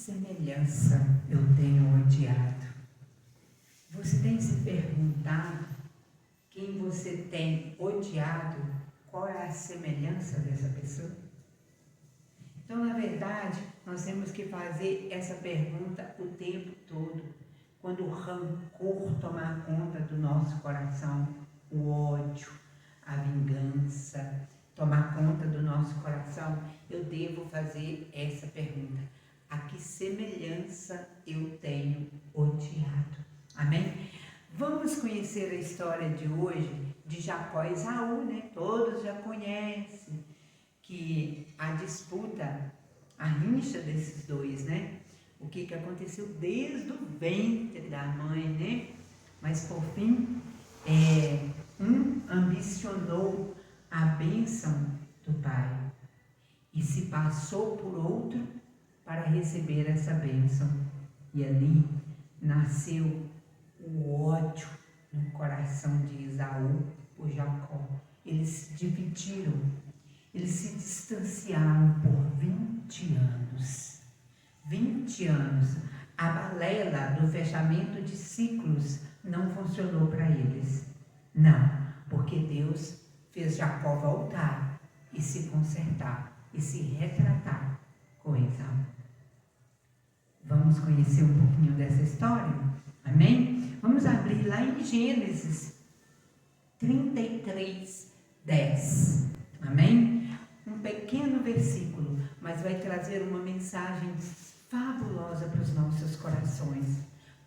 semelhança eu tenho odiado? Você tem se perguntado quem você tem odiado? Qual é a semelhança dessa pessoa? Então, na verdade, nós temos que fazer essa pergunta o tempo todo. Quando o rancor tomar conta do nosso coração, o ódio, a vingança tomar conta do nosso coração, eu devo fazer essa pergunta: a que semelhança eu tenho odiado? Amém? Vamos conhecer a história de hoje de Jacó e Esaú, né? Todos já conhecem que a disputa, a rixa desses dois, né? O que aconteceu desde o ventre da mãe, né? Mas por fim, um ambicionou a bênção do pai e se passou por outro para receber essa bênção. E ali nasceu o ódio no coração de Esaú por Jacó. Eles se dividiram, eles se distanciaram por 20 anos. 20 anos. A balela do fechamento de ciclos não funcionou para eles. Não, porque Deus fez Jacó voltar e se consertar e se retratar com Esaú. Vamos conhecer um pouquinho dessa história? Amém? Vamos abrir lá em Gênesis 33, 10. Amém? Um pequeno versículo, mas vai trazer uma mensagem fabulosa para os nossos corações.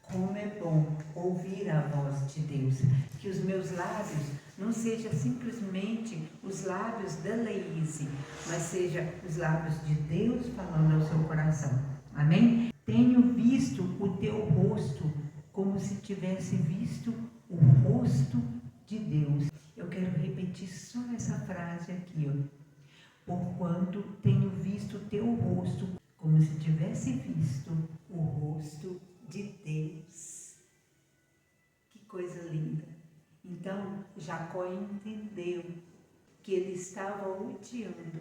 Como é bom ouvir a voz de Deus. Que os meus lábios não sejam simplesmente os lábios da Leíse, mas sejam os lábios de Deus falando ao seu coração. Amém? Tenho visto o teu rosto como se tivesse visto o rosto de Deus. Eu quero repetir só essa frase aqui, ó. Porquanto tenho visto o teu rosto como se tivesse visto o rosto de Deus. Que coisa linda. Então, Jacó entendeu que ele estava odiando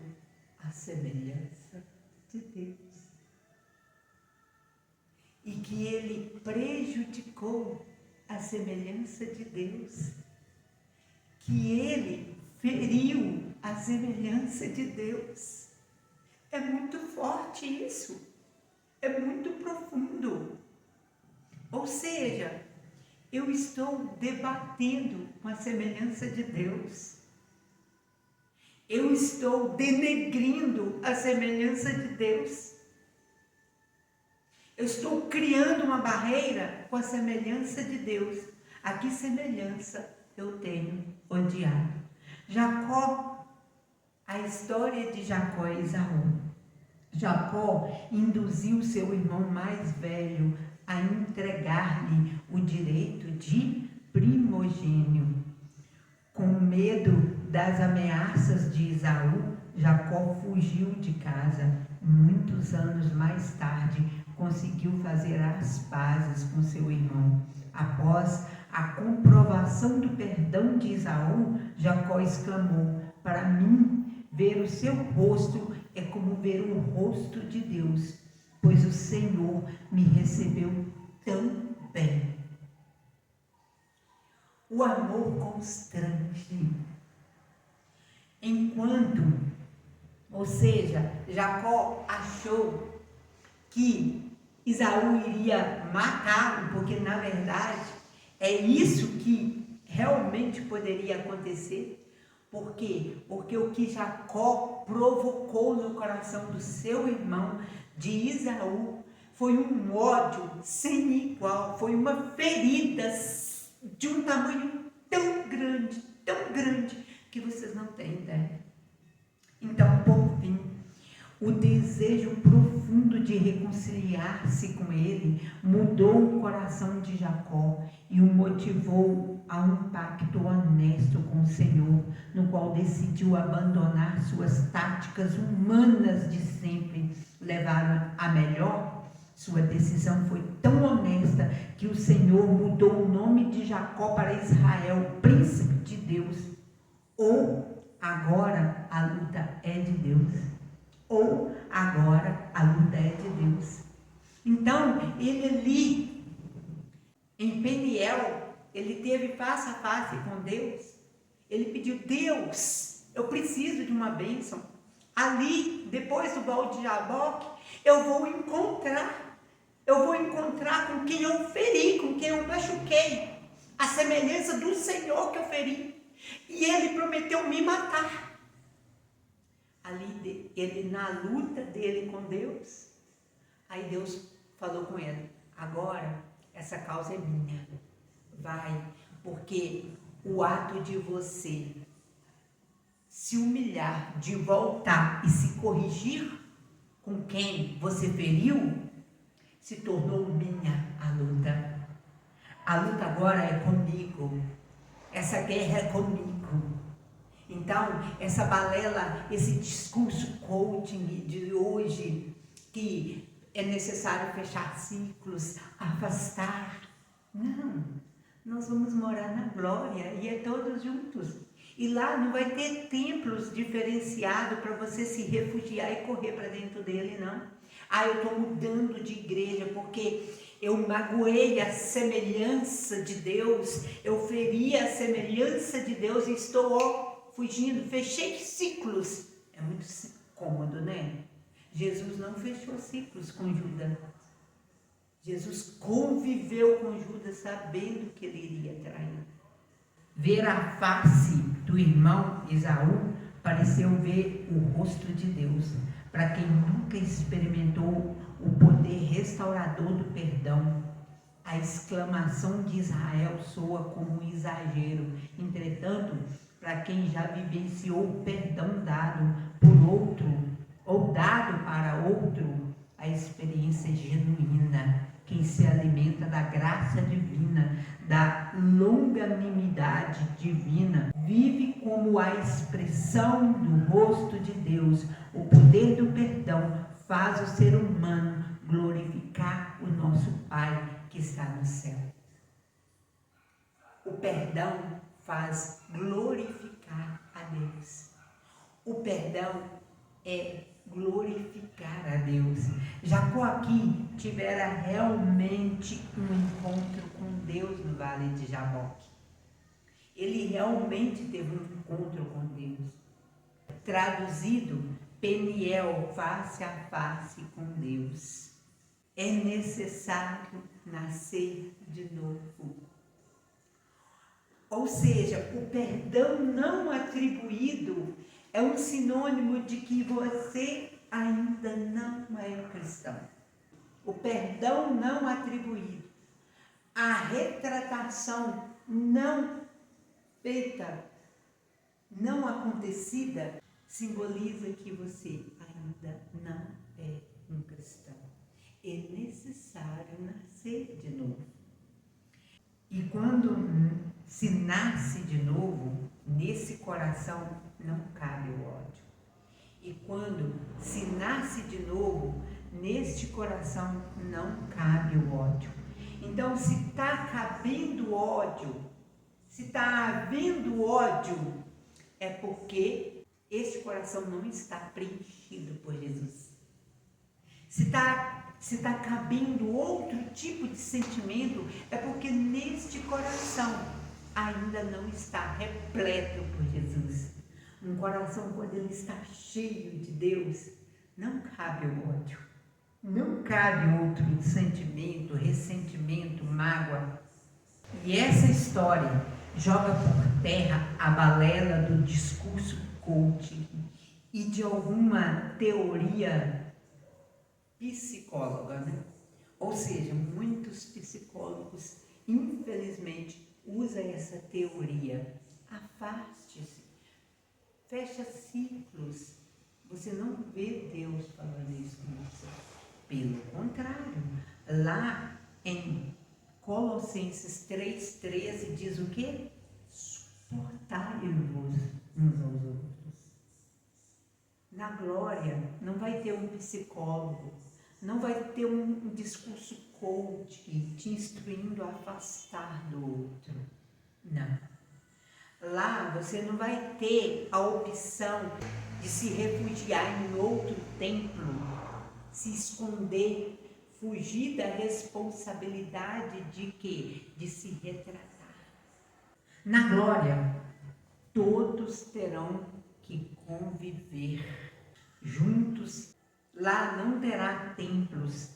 a semelhança de Deus. E que ele prejudicou a semelhança de Deus. Que ele feriu a semelhança de Deus. É muito forte isso. É muito profundo. Ou seja, eu estou debatendo com a semelhança de Deus. Eu estou denegrindo a semelhança de Deus. Eu estou criando uma barreira com a semelhança de Deus. A que semelhança eu tenho odiado? Jacó, a história de Jacó e Esaú. Jacó induziu seu irmão mais velho a entregar-lhe o direito de primogênio. Com medo das ameaças de Esaú, Jacó fugiu de casa. Muitos anos mais tarde, conseguiu fazer as pazes com seu irmão. Após a comprovação do perdão de Esaú, Jacó exclamou: para mim, ver o seu rosto é como ver o rosto de Deus, pois o Senhor me recebeu tão bem. O amor constrange. Ou seja, Jacó achou que Esaú iria matá-lo, porque na verdade é isso que realmente poderia acontecer. Por quê? Porque o que Jacó provocou no coração do seu irmão, de Esaú, foi um ódio sem igual, foi uma ferida de um tamanho tão grande, que vocês não têm ideia. Então, por fim, o desejo profundo de reconciliar-se com ele mudou o coração de Jacó e o motivou a um pacto honesto com o Senhor, no qual decidiu abandonar suas táticas humanas de sempre. Levaram a melhor. Sua decisão foi tão honesta que o Senhor mudou o nome de Jacó para Israel, príncipe de Deus. Ou agora a luta é de Deus. Ou agora a luta é de Deus. Então, ele ali, em Peniel, ele teve face a face com Deus. Ele pediu: Deus, eu preciso de uma bênção. Ali, depois do Val de Jaboque, eu vou encontrar com quem eu feri, com quem eu machuquei, a semelhança do Senhor que eu feri. E ele prometeu me matar. Ali, ele na luta dele com Deus, aí Deus falou com ele: agora essa causa é minha, vai, porque o ato de você se humilhar, de voltar e se corrigir com quem você feriu, se tornou minha a luta. A luta agora é comigo, essa guerra é comigo. Então, essa balela, esse discurso coaching de hoje, que é necessário fechar ciclos, afastar. Não, nós vamos morar na glória e é todos juntos. E lá não vai ter templos diferenciados para você se refugiar e correr para dentro dele, não. Eu estou mudando de igreja porque eu magoei a semelhança de Deus, eu feri a semelhança de Deus e estou fugindo, fechei ciclos. É muito cômodo, né? Jesus não fechou ciclos com Judas. Jesus conviveu com Judas sabendo que ele iria trair. Ver a face do irmão Esaú pareceu ver o rosto de Deus. Para quem nunca experimentou o poder restaurador do perdão, a exclamação de Israel soa como um exagero. Entretanto, para quem já vivenciou o perdão dado por outro ou dado para outro, a experiência é genuína. Quem se alimenta da graça divina, da longanimidade divina, vive como a expressão do rosto de Deus. O poder do perdão faz o ser humano glorificar o nosso Pai que está no céu. O perdão faz glorificar a Deus. O perdão é glorificar a Deus. Jacó aqui tivera realmente um encontro com Deus no Vale de Jaboque. Ele realmente teve um encontro com Deus. Traduzido, Peniel, face a face com Deus. É necessário nascer de novo. Ou seja, o perdão não atribuído é um sinônimo de que você ainda não é cristão. O perdão não atribuído, a retratação não feita, não acontecida, simboliza que você ainda não é um cristão. É necessário nascer de novo. E quando se nasce de novo, nesse coração não cabe o ódio. E quando se nasce de novo, neste coração não cabe o ódio. Então, se está cabendo ódio, se está havendo ódio, é porque este coração não está preenchido por Jesus. Se está cabendo outro tipo de sentimento, é porque neste coração ainda não está repleto por Jesus. Um coração, quando ele está cheio de Deus, não cabe o ódio, não cabe outro sentimento, ressentimento, mágoa. E essa história joga por terra a balela do discurso coaching e de alguma teoria psicóloga, né? Ou seja, muitos psicólogos, infelizmente, usam essa teoria. Afaste-se, fecha ciclos. Você não vê Deus falando isso com você. Pelo contrário, lá em Colossenses 3,13 diz o quê? Suportai-vos uns aos outros. Na glória não vai ter um psicólogo, não vai ter um discurso coach te instruindo a afastar do outro. Não. Lá você não vai ter a opção de se refugiar em outro templo, se esconder, fugir da responsabilidade de quê? De se retratar. Na glória, todos terão que conviver juntos. Lá não terá templos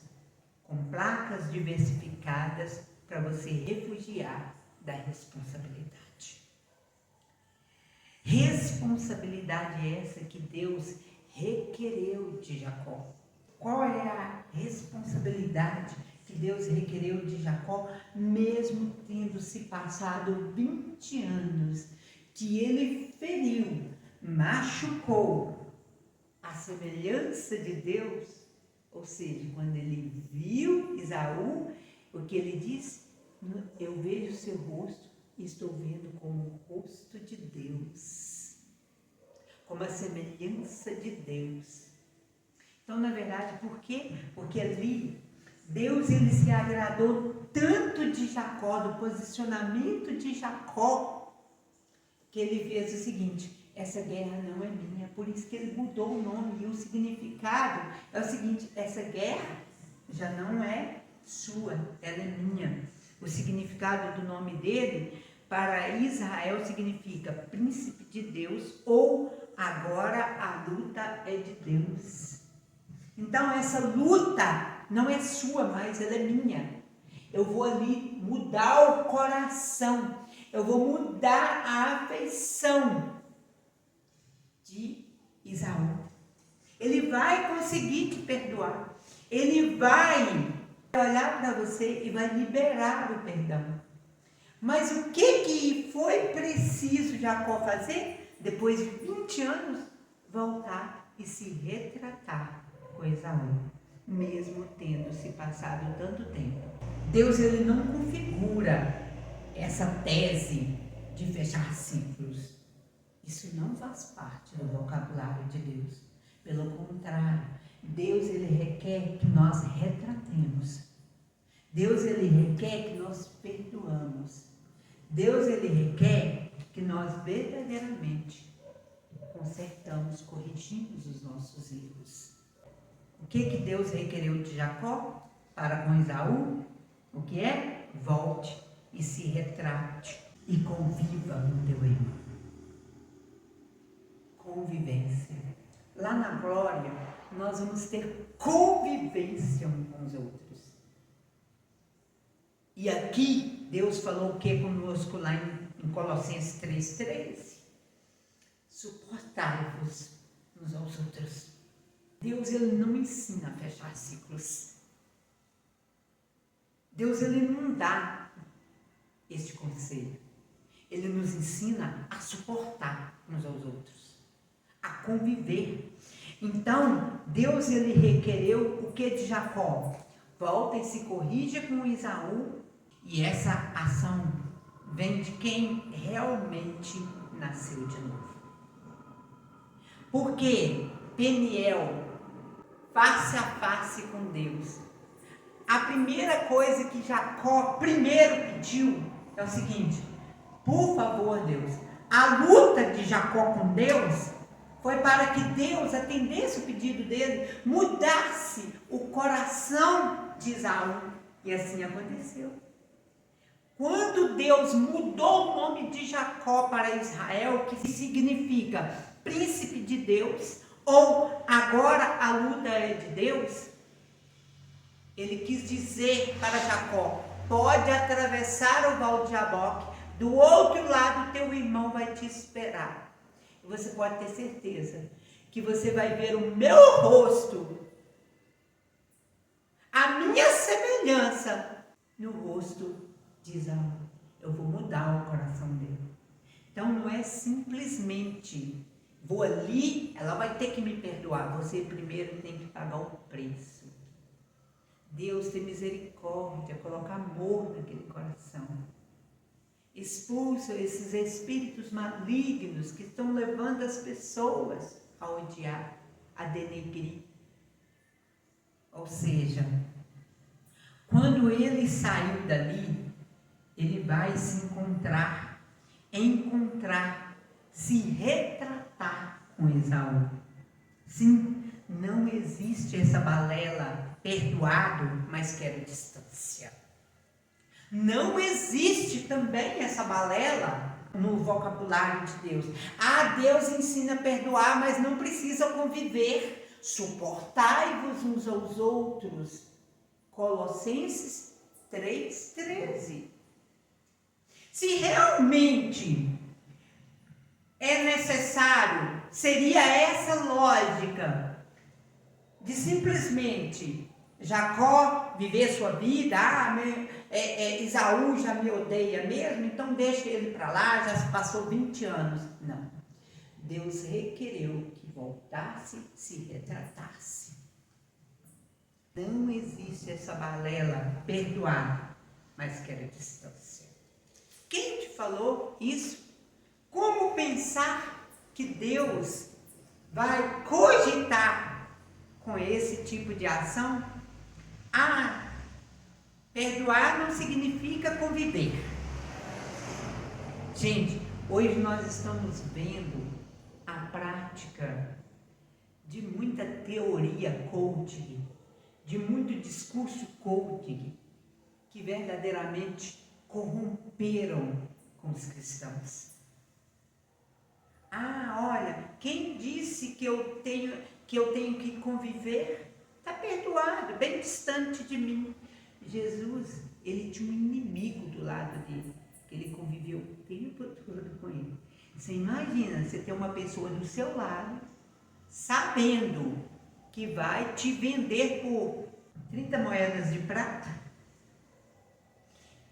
com placas diversificadas para você refugiar da responsabilidade. Responsabilidade essa que Deus requereu de Jacó. Qual é a responsabilidade que Deus requereu de Jacó, mesmo tendo se passado 20 anos, que ele feriu, machucou a semelhança de Deus? Ou seja, quando ele viu Esaú, o que ele disse? Eu vejo o seu rosto e estou vendo como o rosto de Deus, como a semelhança de Deus. Então, na verdade, por quê? Porque ali, Deus ele se agradou tanto de Jacó, do posicionamento de Jacó, que ele fez o seguinte: essa guerra não é minha. Por isso que ele mudou o nome, e o significado é o seguinte: essa guerra já não é sua, ela é minha. O significado do nome dele para Israel significa príncipe de Deus, ou agora a luta é de Deus. Então essa luta não é sua, mas ela é minha. Eu vou ali mudar o coração, eu vou mudar a afeição de Esaú. Ele vai conseguir te perdoar. Ele vai olhar para você e vai liberar o perdão. Mas o que foi preciso Jacó fazer? Depois de 20 anos, voltar e se retratar com Esaú, mesmo tendo se passado tanto tempo. Deus ele não configura essa tese de fechar ciclos. Isso não faz parte do vocabulário de Deus. Pelo contrário, Deus ele requer que nós retratemos. Deus ele requer que nós perdoamos. Deus ele requer que nós verdadeiramente consertamos, corrigimos os nossos erros. O que Deus requereu de Jacó para com Esaú? O que é? Volte e se retrate e conviva com teu irmão. Convivência. Lá na glória, nós vamos ter convivência uns com os outros. E aqui, Deus falou o que conosco lá em Colossenses 3,13? Suportai-vos uns aos outros. Deus ele não ensina a fechar ciclos. Deus ele não dá este conselho. Ele nos ensina a suportar uns aos outros, a conviver. Então, Deus ele requereu o que de Jacó? Volta e se corrija com Esaú. E essa ação vem de quem realmente nasceu de novo. Porque Peniel, face a face com Deus, a primeira coisa que Jacó primeiro pediu é o seguinte: por favor, Deus, a luta de Jacó com Deus foi para que Deus atendesse o pedido dele, mudasse o coração de Esaú. E assim aconteceu. Quando Deus mudou o nome de Jacó para Israel, que significa príncipe de Deus, ou agora a luta é de Deus, ele quis dizer para Jacó: pode atravessar o val de Jaboque, do outro lado teu irmão vai te esperar. E você pode ter certeza que você vai ver o meu rosto, a minha semelhança no rosto de Esaú. Eu vou mudar o coração dele. Então não é simplesmente vou ali, ela vai ter que me perdoar. Você primeiro tem que pagar o preço. Deus tem misericórdia, coloca amor naquele coração. Expulsa esses espíritos malignos que estão levando as pessoas a odiar, a denegrir. Ou seja, quando ele saiu dali, ele vai se se retratar com Esaú. Sim, não existe essa balela perdoado, mas quero distância. Não existe também essa balela no vocabulário de Deus. Deus ensina a perdoar, mas não precisa conviver. Suportai-vos uns aos outros. Colossenses 3,13. Se realmente é necessário, seria essa lógica de simplesmente Jacó viver sua vida, Esaú já me odeia mesmo, então deixa ele para lá, já se passou 20 anos. Não. Deus requereu que voltasse, se retratasse. Não existe essa balela, perdoar, mas quero distância. Quem te falou isso? Como pensar que Deus vai cogitar com esse tipo de ação? Perdoar não significa conviver. Gente, hoje nós estamos vendo a prática de muita teoria coaching, de muito discurso coaching, que verdadeiramente corromperam com os cristãos. Olha, quem disse que eu tenho que conviver, está perdoado, bem distante de mim. Jesus, ele tinha um inimigo do lado dele, que ele conviveu o tempo todo com ele. Você imagina, você ter uma pessoa do seu lado, sabendo que vai te vender por 30 moedas de prata,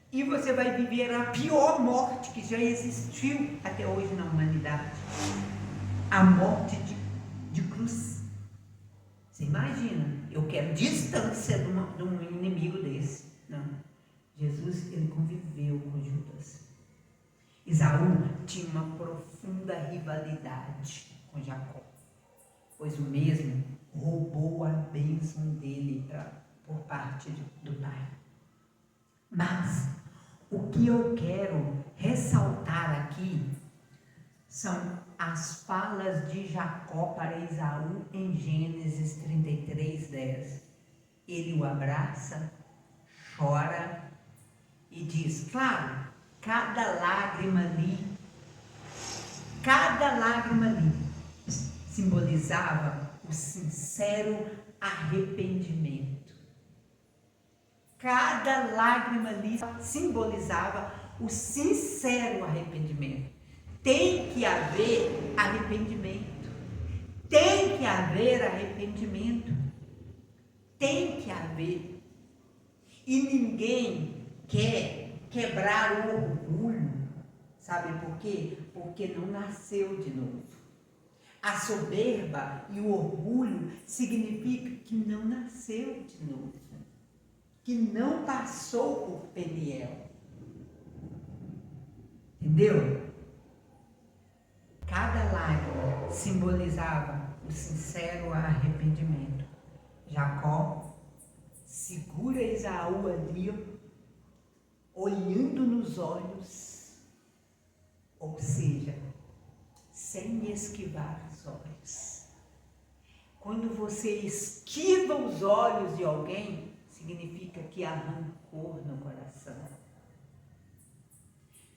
e você vai viver a pior morte que já existiu até hoje na humanidade. A morte de cruz. Você imagina, eu quero distância de um inimigo desse. Não. Jesus, ele conviveu com Judas. Esaú tinha uma profunda rivalidade com Jacó, pois o mesmo roubou a bênção dele por parte do pai. Mas o que eu quero ressaltar aqui são as falas de Jacó para Esaú em Gênesis 33:10. Ele o abraça, chora e diz, claro, cada lágrima ali simbolizava o sincero arrependimento. Cada lágrima ali simbolizava o sincero arrependimento. Tem que haver arrependimento. Tem que haver arrependimento. Tem que haver. E ninguém quer quebrar o orgulho. Sabe por quê? Porque não nasceu de novo. A soberba e o orgulho significa que não nasceu de novo. Que não passou por Peniel. Entendeu? Cada lágrima simbolizava o sincero arrependimento. Jacó segura Esaú ali, olhando nos olhos, ou seja, sem esquivar os olhos. Quando você esquiva os olhos de alguém, significa que há rancor no coração.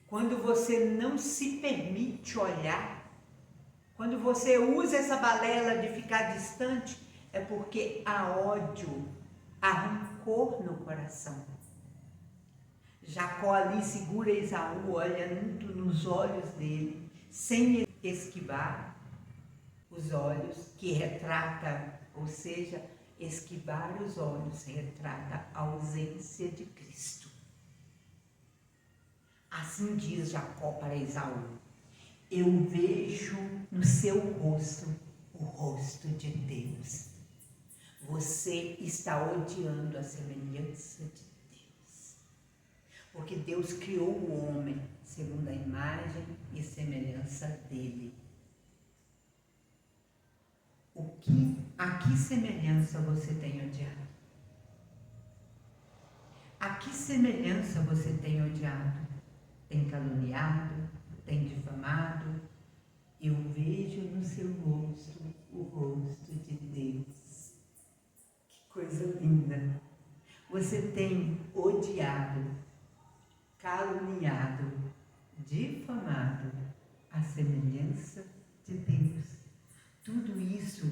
Quando você não se permite olhar, quando você usa essa balela de ficar distante, é porque há ódio, há rancor no coração. Jacó ali segura Esaú, olhando nos olhos dele, sem esquivar os olhos, que retrata, ou seja, esquivar os olhos retrata a ausência de Cristo. Assim diz Jacó para Esaú, eu vejo no seu rosto o rosto de Deus. Você está odiando a semelhança de Deus. Porque Deus criou o homem segundo a imagem e semelhança dele. A que semelhança você tem odiado? A que semelhança você tem odiado? Tem caluniado? Tem difamado? Eu vejo no seu rosto o rosto de Deus. Que coisa linda. Você tem odiado, caluniado, difamado a semelhança de Deus. Tudo isso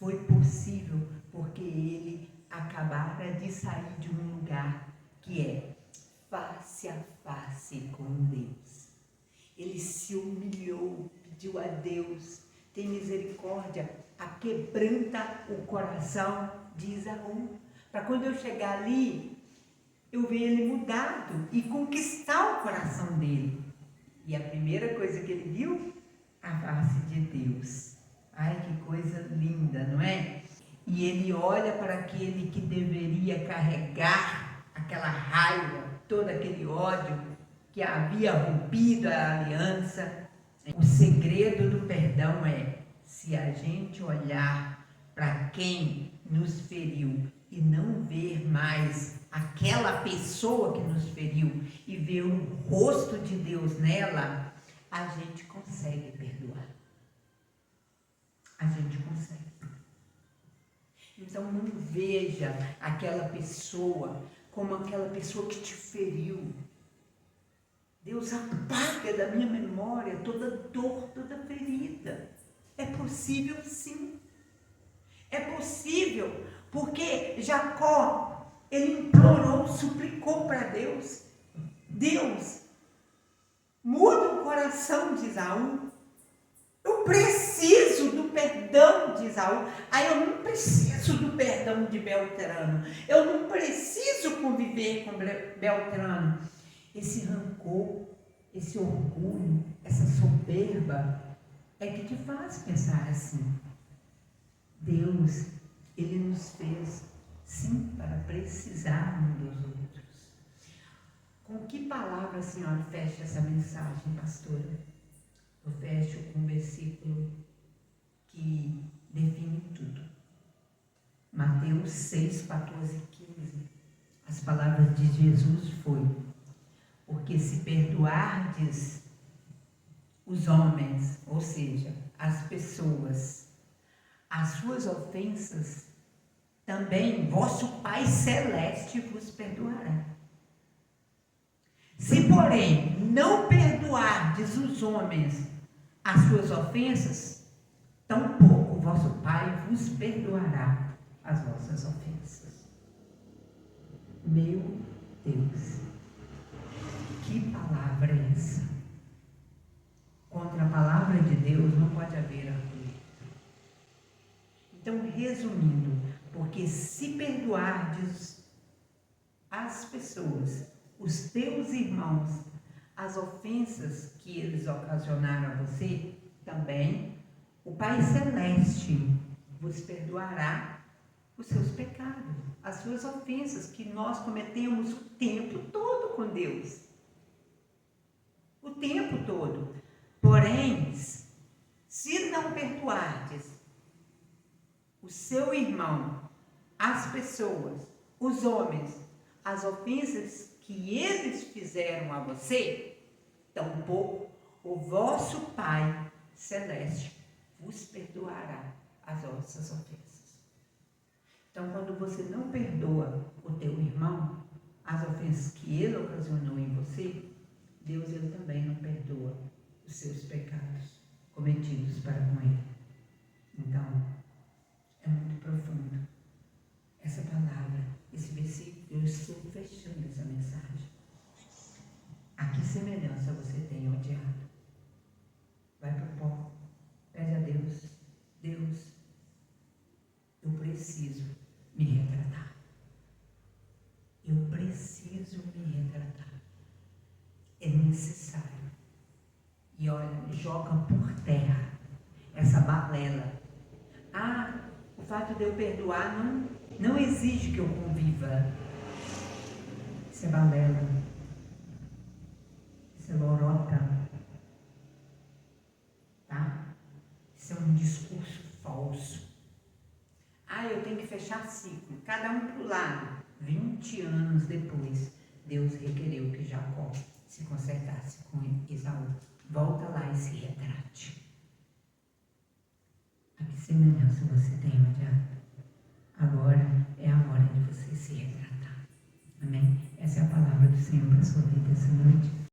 foi possível porque ele acabara de sair de um lugar que é face a face com Deus. Ele se humilhou, pediu a Deus, tem misericórdia, aquebranta o coração de Isaú. Para quando eu chegar ali, eu ver ele mudado e conquistar o coração dele. E a primeira coisa que ele viu, a face de Deus. Ai, que coisa linda, não é? E ele olha para aquele que deveria carregar aquela raiva, todo aquele ódio que havia rompido a aliança. O segredo do perdão é, se a gente olhar para quem nos feriu e não ver mais aquela pessoa que nos feriu e ver o rosto de Deus nela, a gente consegue perdoar. A gente consegue. Então não veja aquela pessoa como aquela pessoa que te feriu. Deus apaga da minha memória toda dor, toda ferida. É possível sim. É possível, porque Jacó, ele implorou, suplicou para Deus. Deus, muda o coração de Esaú. Eu preciso do perdão de Esaú. Eu não preciso do perdão de Beltrano. Eu não preciso conviver com Beltrano. Esse rancor, esse orgulho, essa soberba é que te faz pensar assim. Deus, ele nos fez sim para precisar uns dos outros. Com que palavra a senhora fecha essa mensagem, pastora? Eu fecho com um versículo que define tudo. Mateus 6, 14 e 15. As palavras de Jesus foi: porque se perdoardes os homens, ou seja, as pessoas, as suas ofensas, também vosso Pai Celeste vos perdoará. Se, porém, não perdoardes os homens as suas ofensas, tampouco vosso Pai vos perdoará as vossas ofensas. Meu Deus, que palavra é essa? Contra a palavra de Deus não pode haver argumento. Então, resumindo, porque se perdoardes as pessoas, os teus irmãos, as ofensas que eles ocasionaram a você, também o Pai Celeste vos perdoará os seus pecados, as suas ofensas que nós cometemos o tempo todo com Deus. O tempo todo. Porém, se não perdoardes o seu irmão, as pessoas, os homens, as ofensas que eles fizeram a você, tampouco o vosso Pai Celeste vos perdoará as vossas ofensas. Então, quando você não perdoa o teu irmão, as ofensas que ele ocasionou em você, Deus ele também não perdoa os seus pecados cometidos para com ele. Então, é muito profundo essa palavra, esse versículo. Eu estou fechando essa mensagem. A que semelhança você tem odiado? Vai para o pó, pede a Deus: Deus, eu preciso me retratar. Eu preciso me retratar. É necessário. E olha, joga por terra essa balela. O fato de eu perdoar não exige que eu conviva. Isso é balela. Isso é lorota. Tá? Isso é um discurso falso. Eu tenho que fechar ciclo. Cada um para o lado. 20 anos depois, Deus requereu que Jacó se consertasse com Esaú. Volta lá e se retrate. A que semelhança você tem odiado? agora é a hora de você se retratar. Amém? Essa é a palavra do Senhor para a sua vida essa noite.